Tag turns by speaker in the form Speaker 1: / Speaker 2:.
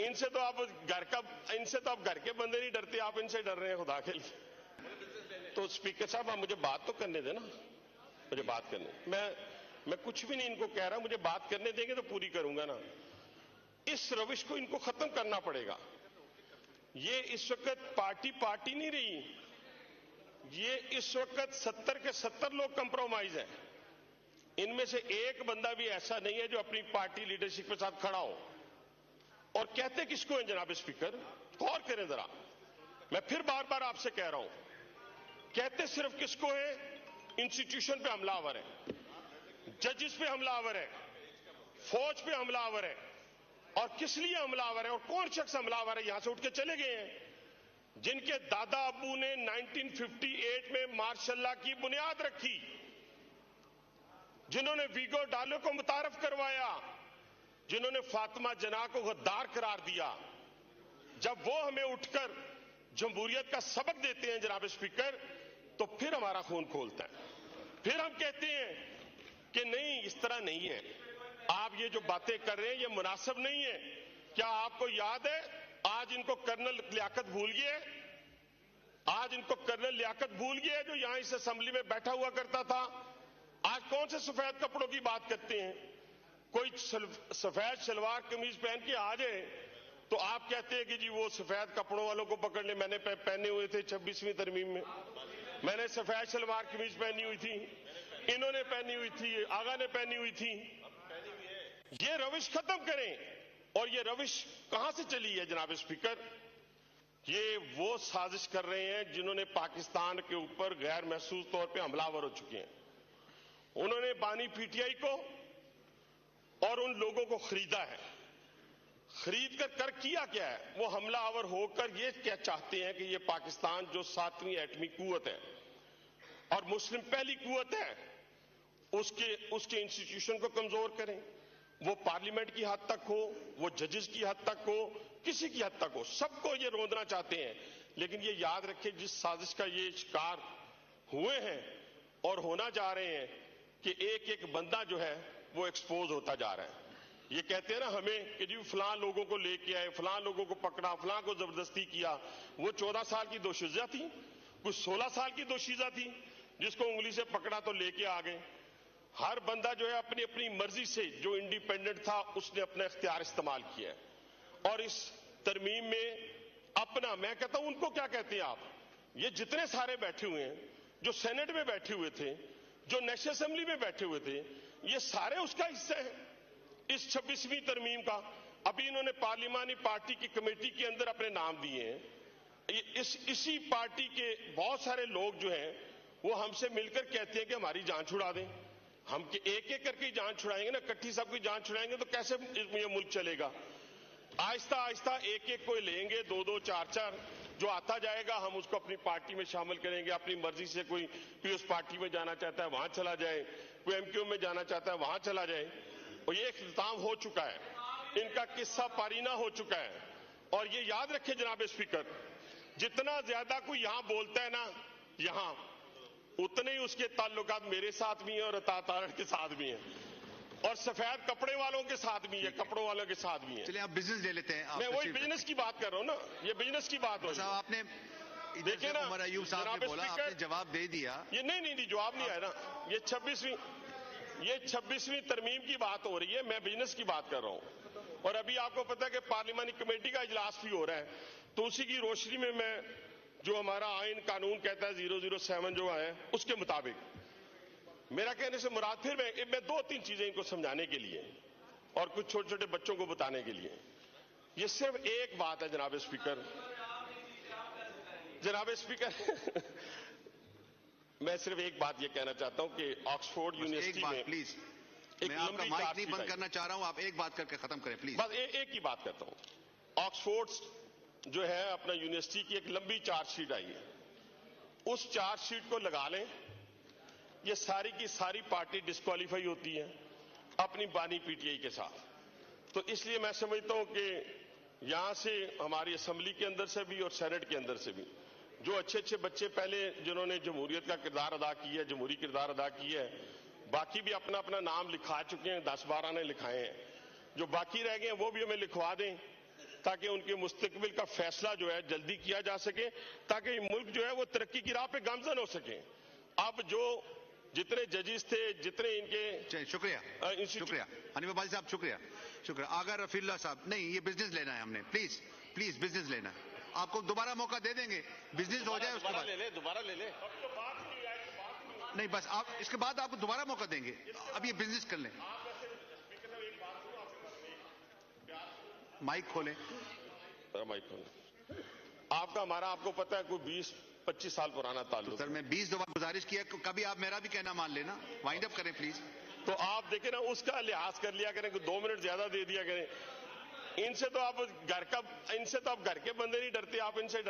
Speaker 1: ان سے تو آپ گھر کے بندے نہیں ڈرتے, آپ ان سے ڈر رہے ہیں خدا کے لیے. تو اسپیکر صاحب آپ مجھے بات تو کرنے دیں نا, مجھے بات کرنے. میں کچھ بھی نہیں ان کو کہہ رہا, مجھے بات کرنے دیں گے تو پوری کروں گا نا. اس روش کو ان کو ختم کرنا پڑے گا. یہ اس وقت پارٹی نہیں رہی, یہ اس وقت 70 کے 70 لوگ کمپرومائز ہیں. ان میں سے ایک بندہ بھی ایسا نہیں ہے جو اپنی پارٹی لیڈرشپ کے ساتھ کھڑا ہو. اور کہتے کس کو ہیں جناب اسپیکر, غور کریں ذرا, میں پھر بار بار آپ سے کہہ رہا ہوں, کہتے صرف کس کو ہیں؟ انسٹیٹیوشن پہ حملہ آور ہے, ججز پہ حملہ آور ہے, فوج پہ حملہ آور ہے. اور کس لیے حملہ آور ہے اور کون شخص حملہ آور ہے؟ یہاں سے اٹھ کے چلے گئے ہیں جن کے دادا ابو نے 1958 میں ماشاء اللہ کی بنیاد رکھی, جنہوں نے ویگو ڈالو کو متعارف کروایا, جنہوں نے فاطمہ جناح کو غدار قرار دیا. جب وہ ہمیں اٹھ کر جمہوریت کا سبق دیتے ہیں جناب اسپیکر, تو پھر ہمارا خون کھولتا ہے. پھر ہم کہتے ہیں کہ نہیں, اس طرح نہیں ہے, آپ یہ جو باتیں کر رہے ہیں یہ مناسب نہیں ہے. کیا آپ کو یاد ہے آج ان کو کرنل لیاقت بھول گئے؟ آج ان کو کرنل لیاقت بھول گئے جو یہاں اس اسمبلی میں بیٹھا ہوا کرتا تھا. آج کون سے سفید کپڑوں کی بات کرتے ہیں؟ کوئی سفید شلوار قمیض پہن کے آ جائے تو آپ کہتے ہیں کہ جی وہ سفید کپڑوں والوں کو پکڑ لیں. میں نے پہنے ہوئے تھے 26ویں ترمیم میں نے سفید شلوار قمیض پہنی ہوئی تھی, انہوں نے پہنی ہوئی تھی, آغا نے پہنی ہوئی تھی. یہ روش ختم کریں. اور یہ روش کہاں سے چلی ہے جناب اسپیکر؟ یہ وہ سازش کر رہے ہیں جنہوں نے پاکستان کے اوپر غیر محسوس طور پہ حملہ آور ہو چکے ہیں. انہوں نے بانی پی ٹی آئی کو اور ان لوگوں کو خریدا ہے. خرید کر کیا ہے؟ وہ حملہ آور ہو کر یہ کیا چاہتے ہیں کہ یہ پاکستان جو 7ویں ایٹمی قوت ہے اور مسلم پہلی قوت ہے, اس کے انسٹیٹیوشن کو کمزور کریں. وہ پارلیمنٹ کی حد تک ہو, وہ ججز کی حد تک ہو, کسی کی حد تک ہو, سب کو یہ روندنا چاہتے ہیں. لیکن یہ یاد رکھیں جس سازش کا یہ شکار ہوئے ہیں اور ہونا جا رہے ہیں کہ ایک ایک بندہ جو ہے وہ ایکسپوز ہوتا جا رہا ہے. یہ کہتے ہیں نا ہمیں کہ جی فلاں لوگوں کو لے کے آئے, فلاں لوگوں کو پکڑا, فلاں کو زبردستی کیا. وہ 14 سال کی دوشیزہ تھی, کچھ 16 سال کی دوشیزہ تھی, جس کو انگلی سے پکڑا تو لے کے آ گئے. ہر بندہ جو ہے اپنی اپنی مرضی سے جو انڈیپینڈنٹ تھا اس نے اپنا اختیار استعمال کیا. اور اس ترمیم میں اپنا, میں کہتا ہوں ان کو کیا کہتے ہیں آپ, یہ جتنے سارے بیٹھے ہوئے ہیں, جو سینٹ میں بیٹھے ہوئے تھے, جو نیشنل اسمبلی میں بیٹھے ہوئے تھے, یہ سارے اس کا حصہ ہیں اس 26ویں ترمیم کا. ابھی انہوں نے پارلیمانی پارٹی کی کمیٹی کے اندر اپنے نام دیے ہیں. اسی پارٹی کے بہت سارے لوگ جو ہیں وہ ہم سے مل کر کہتے ہیں کہ ہماری جان چھڑا دیں. ہم ایک ایک کر کے جان چھڑائیں گے نا, کٹھی سب کی جان چھڑائیں گے تو کیسے یہ ملک چلے گا؟ آہستہ آہستہ ایک ایک کوئی لیں گے, 2 4 جو آتا جائے گا ہم اس کو اپنی پارٹی میں شامل کریں گے. اپنی مرضی سے کوئی پیپلز پارٹی میں جانا چاہتا ہے وہاں چلا جائے, کوئی ایم کیو میں جانا چاہتا ہے وہاں چلا جائے. اور یہ اختتام ہو چکا ہے, ان کا قصہ پارینہ ہو چکا ہے. اور یہ یاد رکھیں جناب اسپیکر, جتنا زیادہ کوئی یہاں بولتا ہے نا یہاں, اتنے ہی اس کے تعلقات میرے ساتھ بھی ہیں اور عطا تارڑ کے ساتھ بھی ہیں, اور سفید کپڑے والوں کے ساتھ بھی ہے, کپڑوں والوں کے ساتھ بھی ہیں.
Speaker 2: چلیں آپ بزنس لے لیتے ہیں.
Speaker 1: میں وہی بزنس کی بات کر رہا ہوں نا, یہ بزنس کی بات ہو.
Speaker 2: صاحب آپ نے دیکھیں نا, عمر ایوب صاحب نے بولا, آپ نے جواب دے دیا.
Speaker 1: یہ نہیں جواب نہیں آیا نا. یہ 26ویں ترمیم کی بات ہو رہی ہے, میں بزنس کی بات کر رہا ہوں. اور ابھی آپ کو پتا ہے کہ پارلیمانی کمیٹی کا اجلاس بھی ہو رہا ہے, تو اسی کی روشنی میں جو ہمارا آئین قانون کہتا ہے 007 جو ہے اس کے مطابق میرا کہنے سے مراد, پھر میں 2-3 چیزیں ان کو سمجھانے کے لیے اور کچھ چھوٹے چھوٹے بچوں کو بتانے کے لیے. یہ صرف ایک بات ہے جناب اسپیکر, میں صرف ایک بات یہ کہنا چاہتا ہوں کہ آکسفورڈ یونیورسٹی میں
Speaker 2: پلیز, میں آپ کا مائک نہیں بند کرنا چاہ رہا ہوں, آپ ایک بات کر کے ختم کریں پلیز.
Speaker 1: بس ایک ہی بات کرتا ہوں. آکسفورڈ جو ہے اپنا یونیورسٹی کی ایک لمبی چارج شیٹ آئی ہے, اس چارج شیٹ کو لگا لیں. یہ ساری کی ساری پارٹی ڈسکوالیفائی ہوتی ہے اپنی بانی پی ٹی آئی کے ساتھ. تو اس لیے میں سمجھتا ہوں کہ یہاں سے ہماری اسمبلی کے اندر سے بھی اور سینٹ کے اندر سے بھی جو اچھے بچے پہلے جنہوں نے جمہوریت کا کردار ادا کیا ہے, جمہوری کردار ادا کیا ہے, باقی بھی اپنا نام لکھا چکے ہیں, 10-12 نے لکھائے ہیں. جو باقی رہ گئے ہیں وہ بھی ہمیں لکھوا دیں تاکہ ان کے مستقبل کا فیصلہ جو ہے جلدی کیا جا سکے، تاکہ ملک جو ہے وہ ترقی کی راہ پہ گامزن ہو سکے۔ اب جو جتنے ججز تھے، جتنے ان کے
Speaker 2: شکریہ شکریہ حنیف عباسی صاحب، شکریہ آغا رفیع اللہ صاحب، نہیں یہ بزنس لینا ہے ہم نے، پلیز بزنس لینا ہے، آپ کو دوبارہ موقع دے دیں گے، بزنس ہو جائے اس کے بعد
Speaker 3: دوبارہ لے لے
Speaker 2: نہیں، بس آپ اس کے بعد آپ کو دوبارہ موقع دیں گے، اب یہ بزنس کر لیں۔ مائک کھولیں۔
Speaker 1: آپ کا ہمارا آپ کو پتا ہے کوئی 20-25 سال پرانا تعلق
Speaker 2: سر میں 20 دفعہ گزارش کیا، کبھی آپ میرا بھی کہنا مان لینا، وائنڈ اپ کریں پلیز۔
Speaker 1: تو آپ دیکھیں نا، اس کا لحاظ کر لیا کریں کہ 2 منٹ زیادہ دے دیا کریں۔ ان سے تو آپ گھر کے بندے نہیں ڈرتے، آپ ان سے ڈر